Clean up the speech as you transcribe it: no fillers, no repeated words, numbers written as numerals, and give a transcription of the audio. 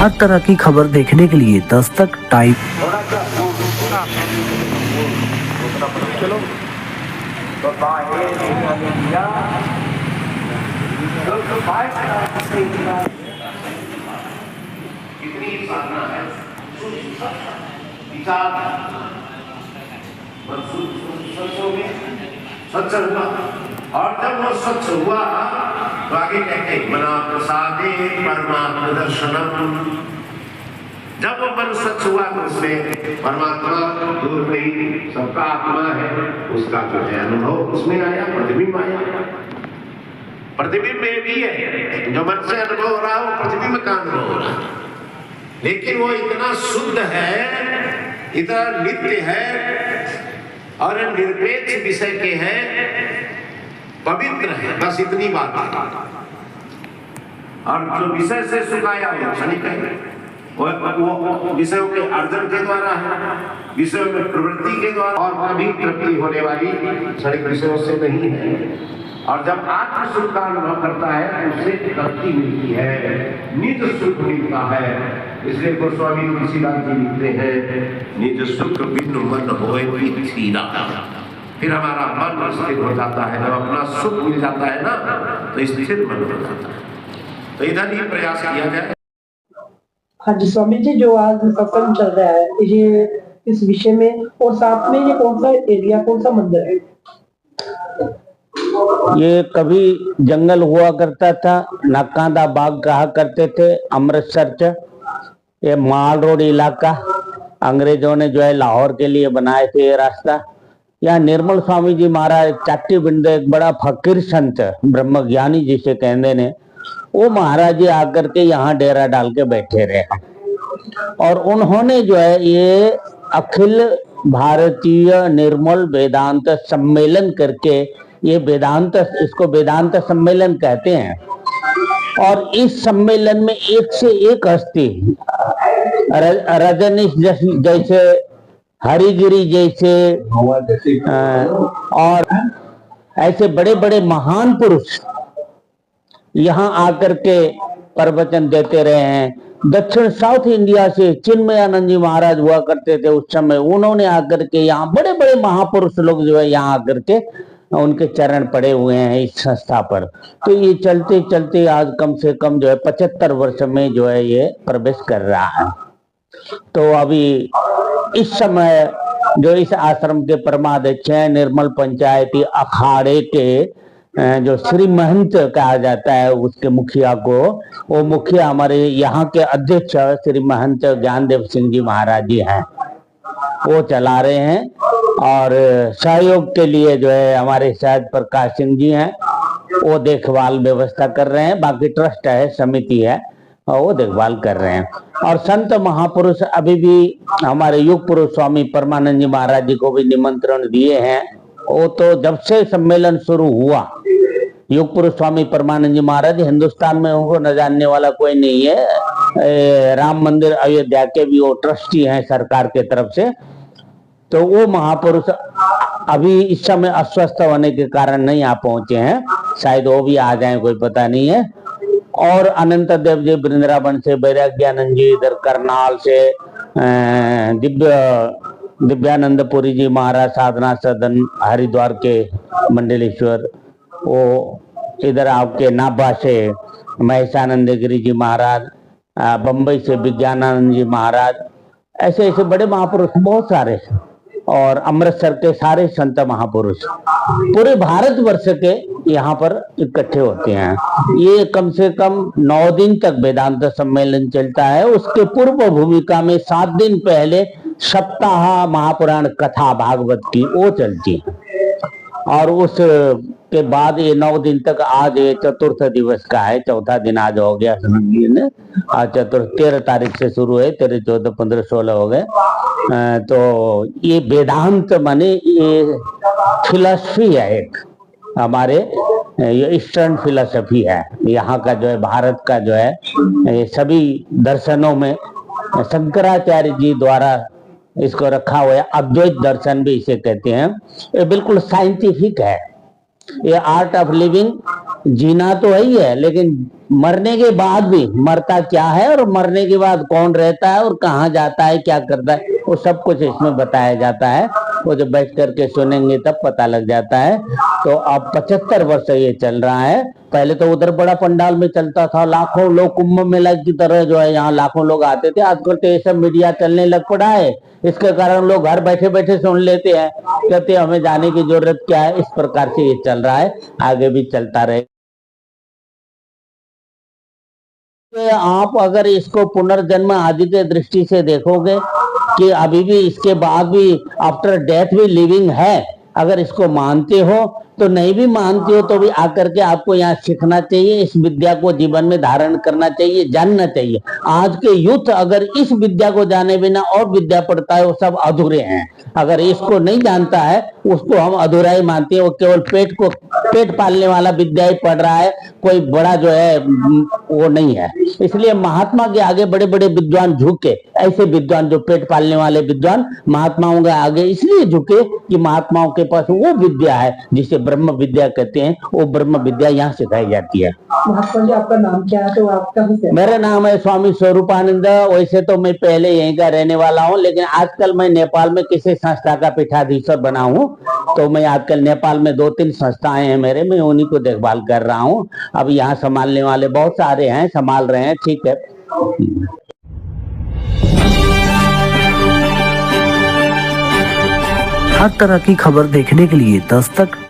हर तरह की खबर देखने के लिए दस्तक टाइप चलो कितनी साधना है विचार स्वच्छ हो गया, स्वच्छ हुआ। और जब वो स्वच्छ हुआ तो आगे कहते हैं मना प्रसादे परमात्मा दर्शनम। जब वो मन स्वच्छ हुआ तो उसमें परमात्मा दूर नहीं, सबका आत्मा है, उसका जो है अनुभव उसमें आया, प्रतिबिंब आया। प्रतिबिंब में भी है, जो मन से अनुभव हो रहा है वो प्रतिबिंब का अनुभव हो रहा है, लेकिन वो इतना शुद्ध है, इतना नित्य है और निरपेक्ष विषय के हैं, पवित्र है, बस इतनी बात है। और जो विषय से सुखाया वो क्षणिक है, वो विषयों के अर्जन के द्वारा है, विषयों में प्रवृत्ति के द्वारा, और कभी तृप्ति होने वाली क्षणिक विषयों से नहीं है। और जब आत्म सुख का अनुभव करता है तो उसे तृप्ति मिलती है, निज सुख मिलता है। इसलिए गोस्वामी तुलसीदास जी लिखते हैं निज सुख बिनु मन होए थीरा। फिर हमारा मन स्थिर हो जाता है, जब अपना सुख मिल जाता है ना तो स्थिर मन हो जाता है। तो इधर ही प्रयास किया जाए। हाँ जी स्वामी जी, जो आज सत्संग चल रहा है ये इस विषय में, और साथ में ये कौन सा एरिया, कौन सा मंदिर है? ये कभी जंगल हुआ करता था, नक्कादा बाग कहा करते थे, अमृतसर च ये माल रोड इलाका अंग्रेजों ने जो है लाहौर के लिए बनाए थे ये रास्ता। यहाँ निर्मल स्वामी जी महाराज चाटी बिंद एक बड़ा फकीर संत ब्रह्मज्ञानी जिसे कहते ने, वो महाराज जी आकर के यहाँ डेरा डाल के बैठे रहे और उन्होंने जो है ये अखिल भारतीय निर्मल वेदांत सम्मेलन करके, ये वेदांत, इसको वेदांत सम्मेलन कहते हैं। और इस सम्मेलन में एक से एक हस्ती, रजनीश जैसे, हरिगिरी जैसे और ऐसे बड़े बड़े महान पुरुष यहाँ आकर के प्रवचन देते रहे हैं। दक्षिण साउथ इंडिया से चिन्मयानंद जी महाराज हुआ करते थे उस समय, उन्होंने आकर के यहाँ बड़े बड़े महापुरुष लोग जो है यहाँ आकर के उनके चरण पड़े हुए हैं इस संस्था पर। तो ये चलते चलते आज कम से कम जो है 75 वर्ष में जो है ये प्रवेश कर रहा है। तो अभी इस समय जो इस आश्रम के परमाध्यक्ष हैं, निर्मल पंचायती अखाड़े के जो श्री महंत कहा जाता है उसके मुखिया को, वो मुखिया हमारे यहाँ के अध्यक्ष श्री महंत ज्ञानदेव सिंह जी महाराज जी हैं, वो चला रहे हैं। और सहयोग के लिए जो है हमारे शहद प्रकाश सिंह जी हैं, वो देखभाल व्यवस्था कर रहे हैं। बाकी ट्रस्ट है, समिति है, और वो देखभाल कर रहे हैं। और संत महापुरुष अभी भी हमारे युग पुरुष स्वामी परमानंद जी महाराज जी को भी निमंत्रण दिए हैं। वो तो जब से सम्मेलन शुरू हुआ, युग पुरुष स्वामी परमानंद जी महाराज हिंदुस्तान में उनको न जानने वाला कोई नहीं है। राम मंदिर अयोध्या के भी वो ट्रस्टी हैं सरकार के तरफ से। तो वो महापुरुष अभी इस समय अस्वस्थ होने के कारण नहीं आ पहुंचे हैं, शायद वो भी आ जाएं, कोई पता नहीं है। और अनंत देव जी वृंदावन से, वैराग्यानंद जी इधर करनाल से, दिव्यानंदपुरी जी महाराज साधना सदन हरिद्वार के मंडलेश्वर, वो इधर आपके नाभा से महेशानंद गिरी जी महाराज, बंबई से विज्ञानानंद जी महाराज, ऐसे ऐसे बड़े महापुरुष बहुत सारे, और अमृतसर के सारे संत महापुरुष पूरे भारतवर्ष के यहाँ पर इकट्ठे होते हैं। ये कम से कम 9 दिन तक वेदांत सम्मेलन चलता है। उसके पूर्व भूमिका में 7 दिन पहले सप्ताह महापुराण कथा भागवत की वो चलती है, और उस के बाद ये 9 दिन तक, आज ये चतुर्थ दिवस का है, चौथा दिन आज हो गया समझिए ना। आज चतुर्थ 13 तारीख से शुरू है, 13, 14, 15, 16 हो गए। तो ये वेदांत माने ये फिलॉसफी है, एक हमारे ये ईस्टर्न फिलॉसफी है यहाँ का, जो है भारत का जो है ये सभी दर्शनों में शंकराचार्य जी द्वारा इसको रखा हुआ है। अद्वैत दर्शन भी इसे कहते हैं। ये बिल्कुल साइंटिफिक है। ये आर्ट ऑफ लिविंग, जीना तो है ही है, लेकिन मरने के बाद भी मरता क्या है और मरने के बाद कौन रहता है और कहाँ जाता है, क्या करता है, वो सब कुछ इसमें बताया जाता है। वो जब बैठ करके सुनेंगे तब पता लग जाता है। तो अब 75 वर्ष ये चल रहा है। पहले तो उधर बड़ा पंडाल में चलता था, लाखों लोग कुंभ मेला की तरह जो है यहाँ लाखों लोग आते थे। आजकल तो ये सब मीडिया चलने लग पड़ा है, इसके कारण लोग घर बैठे बैठे सुन लेते हैं, कहते हैं हमें जाने की जरूरत क्या है। इस प्रकार से ये चल रहा है, आगे भी चलता रहे। आप अगर इसको पुनर्जन्म आदि के दृष्टि से देखोगे कि अभी भी इसके बाद भी आफ्टर डेथ भी लिविंग है, अगर इसको मानते हो तो नहीं भी मानते हो तो भी आकर के आपको यहाँ सीखना चाहिए, इस विद्या को जीवन में धारण करना चाहिए, जानना चाहिए। आज के यूथ अगर इस विद्या को जाने बिना और विद्या पढ़ता है वो सब अधूरे हैं। अगर इसको नहीं जानता है उसको हम अधूरा ही मानते हैं, वो केवल पेट पालने वाला विद्या ही पढ़ रहा है, कोई बड़ा जो है वो नहीं है। इसलिए महात्मा के आगे बड़े बड़े विद्वान झुके, ऐसे विद्वान जो पेट पालने वाले विद्वान महात्माओं के आगे इसलिए झुके कि महात्माओं के पास वो विद्या है जिसे ब्रह्म विद्या कहते हैं, वो ब्रह्म विद्या यहाँ सिखाई जाती है। महात्मा जी आपका नाम क्या है? तो आपका भी मेरा नाम है स्वामी स्वरूपानंद। वैसे तो मैं पहले यहीं का रहने वाला हूँ, लेकिन आजकल मैं नेपाल में किसी संस्था का पीठाधीश्वर बना हूँ। तो मैं आजकल नेपाल में 2-3 संस्थाएं हैं मेरे, मैं उन्हीं को देखभाल कर रहा हूँ। अब यहाँ संभालने वाले बहुत सारे हैं, संभाल रहे हैं, ठीक है। हर तरह की खबर देखने के लिए दस्तक